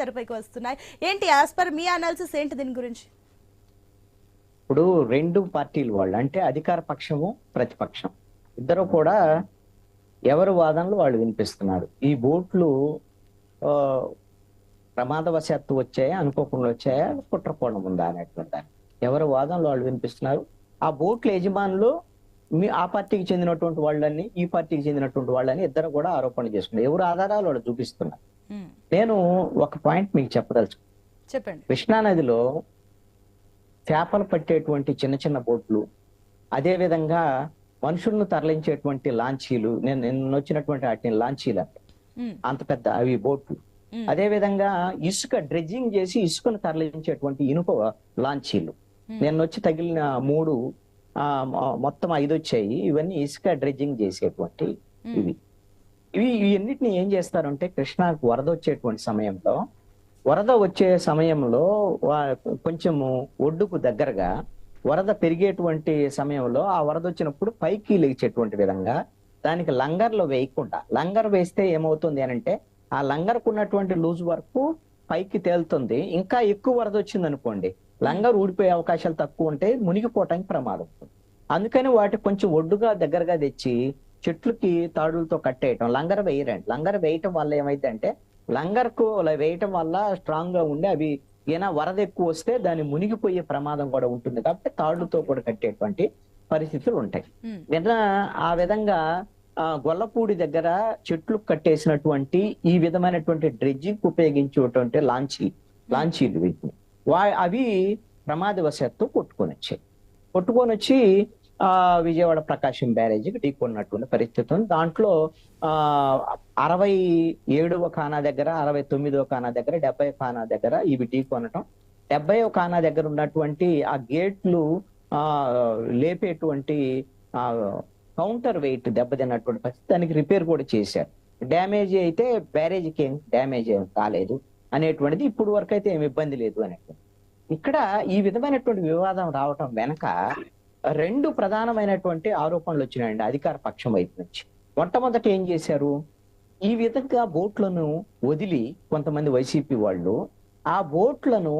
తెరపైకి వస్తున్నాయి. ఏంటి యాజ్ పర్ మీ అనాలిసిస్ ఏంటి దీని గురించి? ఇప్పుడు రెండు పార్టీలు వాళ్ళు అంటే అధికార పక్షము ప్రతిపక్షం ఇద్దరు కూడా ఎవరి వాదనలు వాళ్ళు వినిపిస్తున్నారు. ఈ బోట్లు ఆ, ప్రమాదవశాత్తు వచ్చాయా, అనుకోకుండా వచ్చాయా, కుట్రకోణం ఉందా అనేటువంటి దాన్ని ఎవరి వాదనలు వాళ్ళు వినిపిస్తున్నారు. ఆ బోట్ల యజమానులు ఆ పార్టీకి చెందినటువంటి వాళ్ళని, ఈ పార్టీకి చెందినటువంటి వాళ్ళని ఇద్దరు కూడా ఆరోపణ చేసుకున్నారు. ఎవరు ఆధారాలు వాళ్ళు చూపిస్తున్నారు. నేను ఒక పాయింట్ మీకు చెప్పండి. కృష్ణా నదిలో చేపలు పట్టేటువంటి చిన్న చిన్న బోట్లు, అదే విధంగా మనుషులను తరలించేటువంటి లాంచీలు, నేను వచ్చినటువంటి వాటిని లాంచీలు అంటే అంత పెద్ద అవి బోట్లు, అదే విధంగా ఇసుక డ్రెడ్జింగ్ చేసి ఇసుకను తరలించేటువంటి ఇనుప లాంచీలు, నేను వచ్చి తగిలిన 3 మొత్తం 5 వచ్చాయి. ఇవన్నీ ఇసుక డ్రెడ్జింగ్ చేసేటువంటి ఇవన్నిటిని ఏం చేస్తారంటే కృష్ణాకు వరద వచ్చేటువంటి సమయంలో, వరద వచ్చే సమయంలో కొంచెము ఒడ్డుకు దగ్గరగా వరద పెరిగేటువంటి సమయంలో ఆ వరద వచ్చినప్పుడు పైకి లేచేటువంటి విధంగా దానికి లంగర్లు వేయకుండా, లంగర్ వేస్తే ఏమవుతుంది అని అంటే ఆ లంగర్కు ఉన్నటువంటి లూజ్ వరకు పైకి తేలుతుంది. ఇంకా ఎక్కువ వరద వచ్చింది అనుకోండి, లంగర్ ఊడిపోయే అవకాశాలు తక్కువ ఉంటే మునిగిపోవటానికి ప్రమాదం ఉంటుంది. అందుకని వాటి కొంచెం ఒడ్డుగా దగ్గరగా తెచ్చి చెట్లకి తాడులతో కట్టేయటం. లంగర్ వేయరండి. లంగర్ వేయటం వల్ల ఏమైందంటే లంగర్కు వేయటం వల్ల స్ట్రాంగ్ గా ఉండి అవి ఏనా వరద ఎక్కువ వస్తే దాన్ని మునిగిపోయే ప్రమాదం కూడా ఉంటుంది. కాబట్టి తాడులతో కూడా కట్టేటువంటి పరిస్థితులు ఉంటాయి. నిన్న ఆ విధంగా గొల్లపూడి దగ్గర చెట్లు కట్టేసినటువంటి ఈ విధమైనటువంటి డ్రెడ్జింగ్ ఉపయోగించేటువంటి లాంచీలు వీటిని అవి ప్రమాదవశాత్తు కొట్టుకొని వచ్చి విజయవాడ ప్రకాశం బ్యారేజీకి ఢీకొన్నటువంటి పరిస్థితి ఉంది. దాంట్లో 67వ ఖానా దగ్గర, 69వ ఖానా దగ్గర, 70వ ఖానా దగ్గర ఇవి ఢీకొనటం. 70వ ఖానా దగ్గర ఉన్నటువంటి ఆ గేట్లు లేపేటువంటి కౌంటర్ వెయిట్ దెబ్బతిన్నటువంటి పరిస్థితి, దానికి రిపేర్ కూడా చేశారు. డ్యామేజ్ అయితే బ్యారేజీకి ఏం డ్యామేజ్ ఏం కాలేదు అనేటువంటిది, ఇప్పుడు వరకు అయితే ఏమి ఇబ్బంది లేదు అనేటువంటి. ఇక్కడ ఈ విధమైనటువంటి వివాదం రావటం వెనక 2 ప్రధానమైనటువంటి ఆరోపణలు వచ్చినాయండి అధికార పక్షం వైపు నుంచి. మొట్టమొదట ఏం చేశారు, ఈ విధంగా బోట్లను వదిలి కొంతమంది వైసీపీ వాళ్ళు ఆ బోట్లను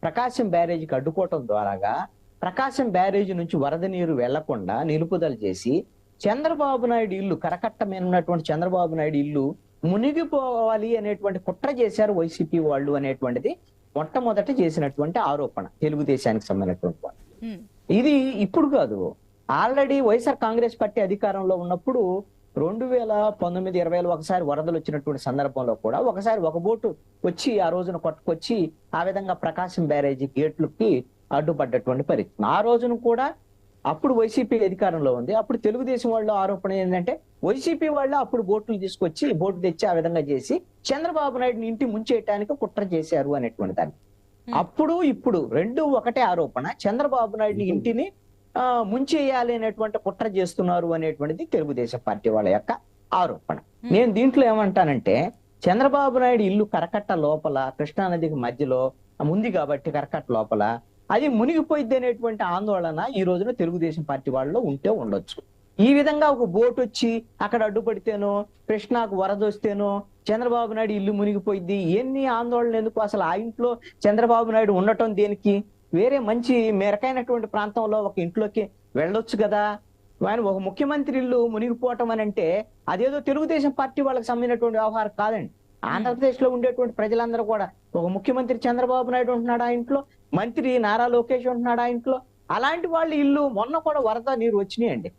ప్రకాశం బ్యారేజీకి అడ్డుకోవటం ద్వారాగా ప్రకాశం బ్యారేజీ నుంచి వరద నీరు వెళ్లకుండా నిలుపుదల చేసి చంద్రబాబు నాయుడు ఇల్లు, కరకట్ట మీద ఉన్నటువంటి చంద్రబాబు నాయుడు ఇల్లు మునిగిపోవాలి అనేటువంటి కుట్ర చేశారు వైసీపీ వాళ్ళు అనేటువంటిది మొట్టమొదట చేసినటువంటి ఆరోపణ తెలుగుదేశానికి సంబంధించినటువంటి వాళ్ళు. ఇది ఇప్పుడు కాదు, ఆల్రెడీ వైఎస్ఆర్ కాంగ్రెస్ పార్టీ అధికారంలో ఉన్నప్పుడు 2019-20లో ఒకసారి వరదలు వచ్చినటువంటి సందర్భంలో కూడా ఒకసారి ఒక బోటు వచ్చి ఆ రోజున కొట్టుకొచ్చి ఆ విధంగా ప్రకాశం బ్యారేజీ గేట్లకి అడ్డుపడ్డటువంటి పరిస్థితి. ఆ రోజున కూడా అప్పుడు వైసీపీ అధికారంలో ఉంది. అప్పుడు తెలుగుదేశం వాళ్ళు ఆరోపణ ఏంటంటే వైసీపీ వాళ్ళు అప్పుడు బోట్లు తీసుకొచ్చి బోటు తెచ్చి ఆ విధంగా చేసి చంద్రబాబు నాయుడుని ఇంటి ముంచేయటానికి కుట్ర చేశారు అనేటువంటి దాన్ని. అప్పుడు ఇప్పుడు 2 ఒకటే ఆరోపణ, చంద్రబాబు నాయుడుని ఇంటిని ముంచేయాలి అనేటువంటి కుట్ర చేస్తున్నారు అనేటువంటిది తెలుగుదేశం పార్టీ వాళ్ళ యొక్క ఆరోపణ. నేను దీంట్లో ఏమంటానంటే చంద్రబాబు నాయుడు ఇల్లు కరకట్ట లోపల కృష్ణానదికి మధ్యలో ఉంది కాబట్టి కరకట్ట లోపల అది మునిగిపోయిద్ది అనేటువంటి ఆందోళన ఈ రోజున తెలుగుదేశం పార్టీ వాళ్ళలో ఉంటే ఉండొచ్చు. ఈ విధంగా ఒక బోట్ వచ్చి అక్కడ అడ్డుపడితేనో, కృష్ణాకు వరద వస్తేనో చంద్రబాబు నాయుడు ఇల్లు మునిగిపోయింది, ఎన్ని ఆందోళన ఎందుకు? అసలు ఆ ఇంట్లో చంద్రబాబు నాయుడు ఉండటం దేనికి? వేరే మంచి మెరకైనటువంటి ప్రాంతంలో ఒక ఇంట్లోకి వెళ్ళొచ్చు కదా. ఆయన ఒక ముఖ్యమంత్రి ఇల్లు మునిగిపోవటం అని అంటే అదేదో తెలుగుదేశం పార్టీ వాళ్ళకి సంబంధించినటువంటి వ్యవహారం కాదండి. ఆంధ్రప్రదేశ్ లో ఉండేటువంటి ప్రజలందరూ కూడా ఒక ముఖ్యమంత్రి చంద్రబాబు నాయుడు ఉంటున్నాడు ఆ ఇంట్లో, మంత్రి నారా లోకేష్ ఉంటున్నాడు ఆ ఇంట్లో. అలాంటి వాళ్ళ ఇల్లు మొన్న కూడా వరద నీరు వచ్చినాయండి.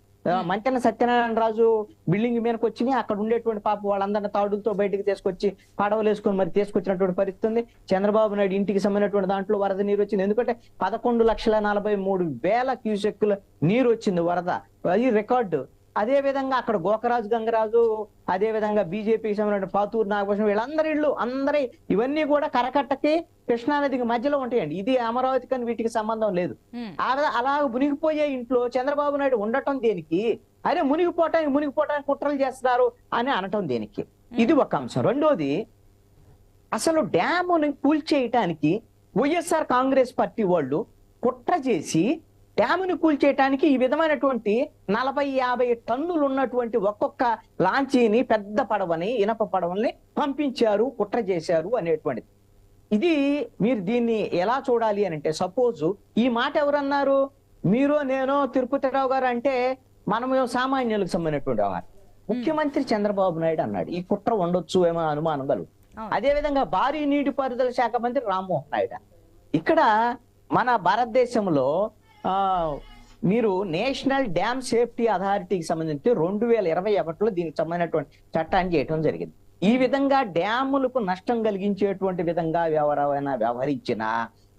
మంతెన సత్యనారాయణ రాజు బిల్డింగ్ మీదకి వచ్చినాయి. అక్కడ ఉండేటువంటి పాప వాళ్ళందరినీ తాడులతో బయటకు తీసుకొచ్చి పడవలు వేసుకొని మరి తీసుకొచ్చినటువంటి పరిస్థితి ఉంది. చంద్రబాబు నాయుడు ఇంటికి సంబంధించినటువంటి దాంట్లో వరద నీరు వచ్చింది. ఎందుకంటే 11,43,000 క్యూసెక్కుల నీరు వచ్చింది వరద, అది రికార్డు. అదే విధంగా అక్కడ గోకరాజు గంగరాజు, అదే విధంగా బీజేపీకి సంబంధించిన పాతూరు నాగభూషణం, వీళ్ళందరి ఇళ్ళు అందరి ఇవన్నీ కూడా కరకట్టకి కృష్ణానదికి మధ్యలో ఉంటాయండి. ఇది అమరావతికి అని వీటికి సంబంధం లేదు. అలా మునిగిపోయే ఇంట్లో చంద్రబాబు నాయుడు ఉండటం దేనికి? అదే మునిగిపోవటానికి కుట్రలు చేస్తున్నారు అని అనటం దేనికి? ఇది ఒక అంశం. రెండోది, అసలు డ్యాముని కూల్చేయటానికి వైఎస్ఆర్ కాంగ్రెస్ పార్టీ వాళ్ళు కుట్ర చేసి డ్యాముని కూల్చేయటానికి ఈ విధమైనటువంటి 40-50 టన్నులు ఉన్నటువంటి ఒక్కొక్క లాంచీని, పెద్ద పడవని, ఇనప పడవల్ని పంపించారు, కుట్ర చేశారు అనేటువంటిది. ఇది మీరు దీన్ని ఎలా చూడాలి అని అంటే, సపోజ్ ఈ మాట ఎవరన్నారు? మీరు నేను తిరుపతిరావు గారు అంటే మనము సామాన్యులకు సంబంధించినటువంటి వ్యవహారం. ముఖ్యమంత్రి చంద్రబాబు నాయుడు అన్నాడు ఈ కుట్ర ఉండొచ్చు ఏమో అనుమానం కలుగు. అదే విధంగా భారీ నీటిపారుదల శాఖ మంత్రి రామ్మోహన్ నాయుడు. ఇక్కడ మన భారతదేశంలో మీరు నేషనల్ డ్యామ్ సేఫ్టీ అథారిటీకి సంబంధించి 2021లో దీనికి సంబంధించినటువంటి చట్టాన్ని చేయడం జరిగింది. ఈ విధంగా డ్యాములకు నష్టం కలిగించేటువంటి విధంగా ఎవరైనా వ్యవహరించినా,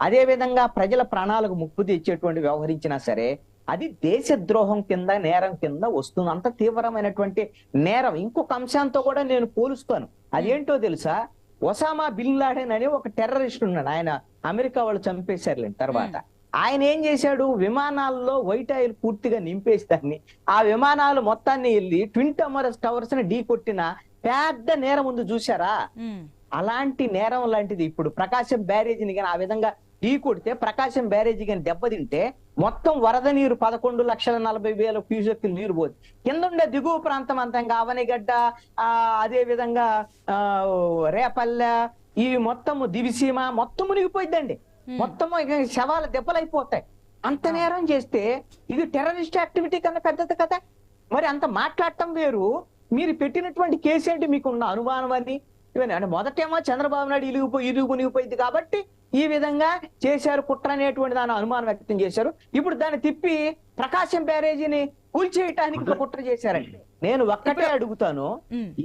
అదే విధంగా ప్రజల ప్రాణాలకు ముప్పు తెచ్చేటువంటి వ్యవహరించినా సరే అది దేశద్రోహం కింద, నేరం కింద వస్తుంది. అంత తీవ్రమైనటువంటి నేరం. ఇంకొక అంశంతో కూడా నేను పోలుస్తాను. అదేంటో తెలుసా? ఒసామా బిన్ లాడెన్ అని ఒక టెర్రరిస్ట్ ఉన్నాడు. ఆయన అమెరికా వాళ్ళు చంపేశారు తర్వాత. ఆయన ఏం చేశాడు? విమానాల్లో వైట్ ఆయిల్ పూర్తిగా నింపేసి దాన్ని ఆ విమానాలు మొత్తాన్ని వెళ్ళి ట్విన్ టవర్స్ ని ఢీ కొట్టిన పెద్ద నేరం ఉంది చూసారా? అలాంటి నేరం లాంటిది ఇప్పుడు ప్రకాశం బ్యారేజీని కానీ ఆ విధంగా ఢీ కొడితే, ప్రకాశం బ్యారేజీ కానీ దెబ్బతింటే మొత్తం వరద నీరు 11,40,000 క్యూసెక్కులు నీరు పోతుంది. కింద ఉండే దిగువ ప్రాంతం అంతా ఇంకా అవనిగడ్డ, అదే విధంగా రేపల్లె, ఈ మొత్తము దివిసీమ మొత్తం మునిగిపోయిందండి. మొత్తం శవాల దెబ్బలు అయిపోతాయి. అంత నేరం చేస్తే ఇది టెర్రరిస్ట్ యాక్టివిటీ కన్నా పెద్దది కదా. మరి అంత మాట్లాడటం వేరు, మీరు పెట్టినటువంటి కేసు ఏంటి? మీకున్న అనుమానం అని ఇవన్నీ అంటే మొదటేమో చంద్రబాబు నాయుడు ఇరుగు మునిగిపోయింది కాబట్టి ఈ విధంగా చేశారు కుట్ర అనేటువంటి దాని అనుమానం వ్యక్తం చేశారు. ఇప్పుడు దాన్ని తిప్పి ప్రకాశం బ్యారేజీని కూల్చేయటానికి కుట్ర చేశారండి. నేను ఒక్కటే అడుగుతాను,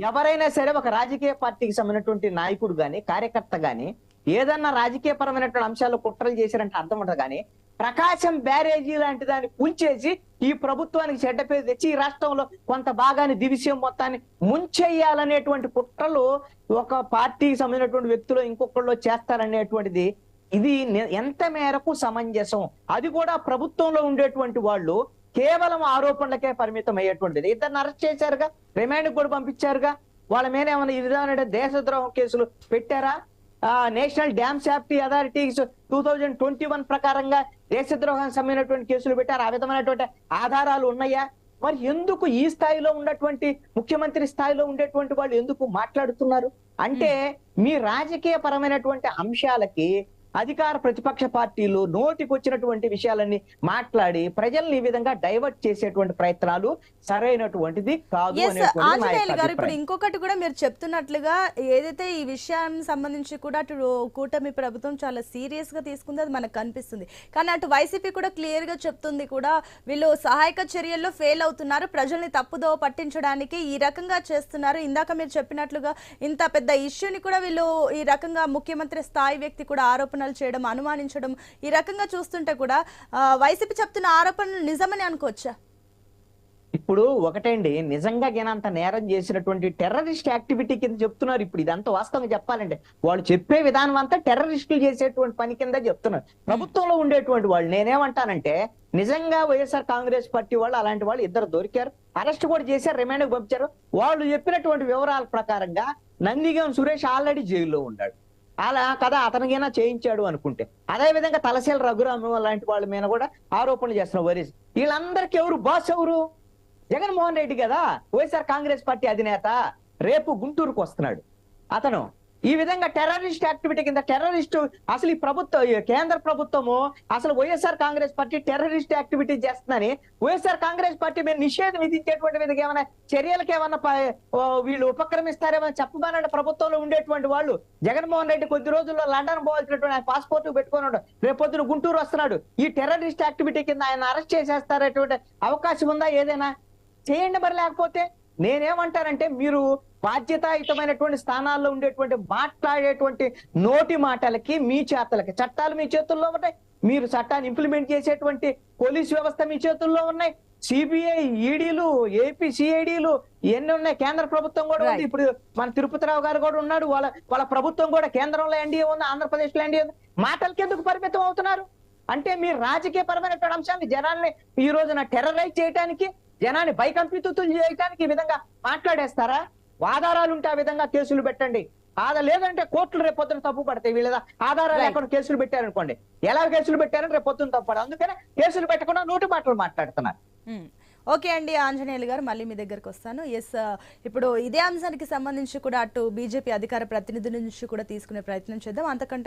ఎవరైనా సరే ఒక రాజకీయ పార్టీకి సంబంధించినటువంటి నాయకుడు గాని, కార్యకర్త గాని ఏదన్నా రాజకీయ పరమైనటువంటి అంశాలు కుట్రలు చేశారంటే అర్థం ఉంటుంది. కానీ ప్రకాశం బ్యారేజీ లాంటి దాన్ని కూల్చేసి ఈ ప్రభుత్వానికి చెడ్డ పేరు తెచ్చి ఈ రాష్ట్రంలో కొంత భాగాన్ని, దివిసీమ మొత్తాన్ని ముంచెయ్యాలనేటువంటి కుట్రలు ఒక పార్టీకి సంబంధించినటువంటి వ్యక్తులు ఇంకొకళ్ళు చేస్తారనేటువంటిది ఇది ఎంత మేరకు సమంజసం? అది కూడా ప్రభుత్వంలో ఉండేటువంటి వాళ్ళు కేవలం ఆరోపణలకే పరిమితం అయ్యేటువంటిది. ఇద్దరిని అరెస్ట్ చేశారుగా, రిమాండ్ కూడా పంపించారుగా. వాళ్ళ మీద ఏమైనా ఈ విధమైన దేశద్రోహం కేసులు పెట్టారా? నేషనల్ డ్యామ్ సేఫ్టీ అథారిటీస్ 2021 ప్రకారంగా దేశద్రోహానికి సంబంధించినటువంటి కేసులు పెట్టారు. ఆ విధమైనటువంటి ఆధారాలు ఉన్నాయా? మరి ఎందుకు ఈ స్థాయిలో ఉన్నటువంటి ముఖ్యమంత్రి స్థాయిలో ఉండేటువంటి వాళ్ళు ఎందుకు మాట్లాడుతున్నారు అంటే, మీ రాజకీయ పరమైనటువంటి అంశాలకి అధికార ప్రతిపక్ష పార్టీలు నోటికొచ్చినటువంటి విషయాలన్నీ మాట్లాడి ప్రజల్ని ఈ విధంగా డైవర్ట్ చేసేటువంటి ప్రయత్నాలు సరైనటువంటిది కాదు. ఆంజనేయులు గారు, ఇప్పుడు ఇంకొకటి కూడా మీరు చెప్తున్నట్లుగా ఏదైతే ఈ విషయానికి సంబంధించి కూడా అటు కూటమి ప్రభుత్వం చాలా సీరియస్ గా తీసుకుంది, అది మనకు కనిపిస్తుంది. కానీ అటు వైసీపీ కూడా క్లియర్ గా చెప్తుంది కూడా, వీళ్ళు సహాయక చర్యల్లో ఫెయిల్ అవుతున్నారు, ప్రజల్ని తప్పుదోవ పట్టించడానికి ఈ రకంగా చేస్తున్నారు. ఇందాక మీరు చెప్పినట్లుగా ఇంత పెద్ద ఇష్యూని కూడా వీళ్ళు ఈ రకంగా ముఖ్యమంత్రి స్థాయి వ్యక్తి కూడా ఆరోపణ చేయడం, అనుమానించడం, ఈ రకంగా చూస్తుంటే కూడా వైసీపీ చెప్తున్న ఆరోపణలు నిజమని అనుకోవచ్చా? ఇప్పుడు ఒకటండి, నిజంగా అంత నేరం చేసినటువంటి టెర్రరిస్ట్ యాక్టివిటీ కింద చెప్తున్నారు. ఇప్పుడు ఇదంతా వాస్తవంగా చెప్పాలంటే వాళ్ళు చెప్పే విధానం అంతా టెర్రరిస్టులు చేసేటువంటి పని కింద చెప్తున్నారు. ప్రభుత్వంలో ఉండేటువంటి వాళ్ళు నేనేమంటానంటే, నిజంగా వైఎస్ఆర్ కాంగ్రెస్ పార్టీ వాళ్ళు అలాంటి వాళ్ళు ఇద్దరు దొరికారు, అరెస్ట్ కూడా చేశారు, రిమాండ్ పంపించారు. వాళ్ళు చెప్పినటువంటి వివరాల ప్రకారంగా నందిగం సురేష్ ఆల్రెడీ జైల్లో ఉన్నాడు. అలా కదా అతనికైనా చేయించాడు అనుకుంటే, అదే విధంగా తలసేల రఘురామ లాంటి వాళ్ళ మీద కూడా ఆరోపణలు చేస్తున్నారు. వైఎస్ వీళ్ళందరికీ ఎవరు బాస్? ఎవరు? జగన్మోహన్ రెడ్డి కదా, వైఎస్ఆర్ కాంగ్రెస్ పార్టీ అధినేత. రేపు గుంటూరుకు వస్తున్నాడు అతను. ఈ విధంగా టెర్రరిస్ట్ యాక్టివిటీ కింద టెర్రరిస్ట్ అసలు ఈ ప్రభుత్వం, కేంద్ర ప్రభుత్వము అసలు YSR Congress party terrorist activity చేస్తుందని వైఎస్ఆర్ కాంగ్రెస్ పార్టీ మీద నిషేధం విధించేటువంటి విధంగా ఏమైనా చర్యలకు ఏమన్నా వీళ్ళు ఉపక్రమిస్తారేమో చెప్పమనండి. ప్రభుత్వంలో ఉండేటువంటి వాళ్ళు. జగన్మోహన్ రెడ్డి కొద్ది రోజుల్లో లండన్ పోవాల్సినటువంటి ఆయన పాస్పోర్ట్ పెట్టుకున్నాడు, రేపొద్దున గుంటూరు వస్తున్నాడు. ఈ టెర్రరిస్ట్ యాక్టివిటీ కింద ఆయన అరెస్ట్ చేసేస్తారనేటువంటి అవకాశం ఉందా? ఏదైనా చేయండి. మరి లేకపోతే నేనేమంటానంటే, మీరు బాధ్యతాయుతమైనటువంటి స్థానాల్లో ఉండేటువంటి మాట్లాడేటువంటి నోటి మాటలకి, మీ చేతలకి, చట్టాలు మీ చేతుల్లో ఉన్నాయి, మీరు చట్టాన్ని ఇంప్లిమెంట్ చేసేటువంటి పోలీస్ వ్యవస్థ మీ చేతుల్లో ఉన్నాయి, సిబిఐ, ఈడీలు, ఏపీ సిఐడీలు ఎన్ని ఉన్నాయి, కేంద్ర ప్రభుత్వం కూడా ఉంది. ఇప్పుడు మన తిరుపతిరావు గారు కూడా ఉన్నాడు. వాళ్ళ ప్రభుత్వం కూడా కేంద్రంలో ఎన్డీఏ ఉంది, ఆంధ్రప్రదేశ్ లో ఎన్డీఏ ఉంది. మాటలకి ఎందుకు పరిమితం అవుతున్నారు అంటే, మీరు రాజకీయ పరమైనటువంటి అంశాన్ని జనాన్ని ఈ రోజున టెర్రరైజ్ చేయడానికి, జనాన్ని భయకంపితులు చేయడానికి ఈ విధంగా మాట్లాడేస్తారా? ఆధారాలు ఉంటే ఆ విధంగా కేసులు పెట్టండి. లేదంటే కోర్టులు రేపొద్దున తప్పు పడతాయి. వీళ్ళ ఆధారాలు లేకుండా కేసులు పెట్టారనుకోండి, ఎలా కేసులు పెట్టారని రేపొద్దున తప్పు పడదు. అందుకనే కేసులు పెట్టకుండా నోటి మాటలు మాట్లాడుతున్నారు. ఓకే అండి ఆంజనేయులు గారు, మళ్ళీ మీ దగ్గరకు వస్తాను. ఇప్పుడు ఇదే అంశానికి సంబంధించి కూడా అటు బీజేపీ అధికార ప్రతినిధి నుంచి కూడా తీసుకునే ప్రయత్నం చేద్దాం. అంతకంటే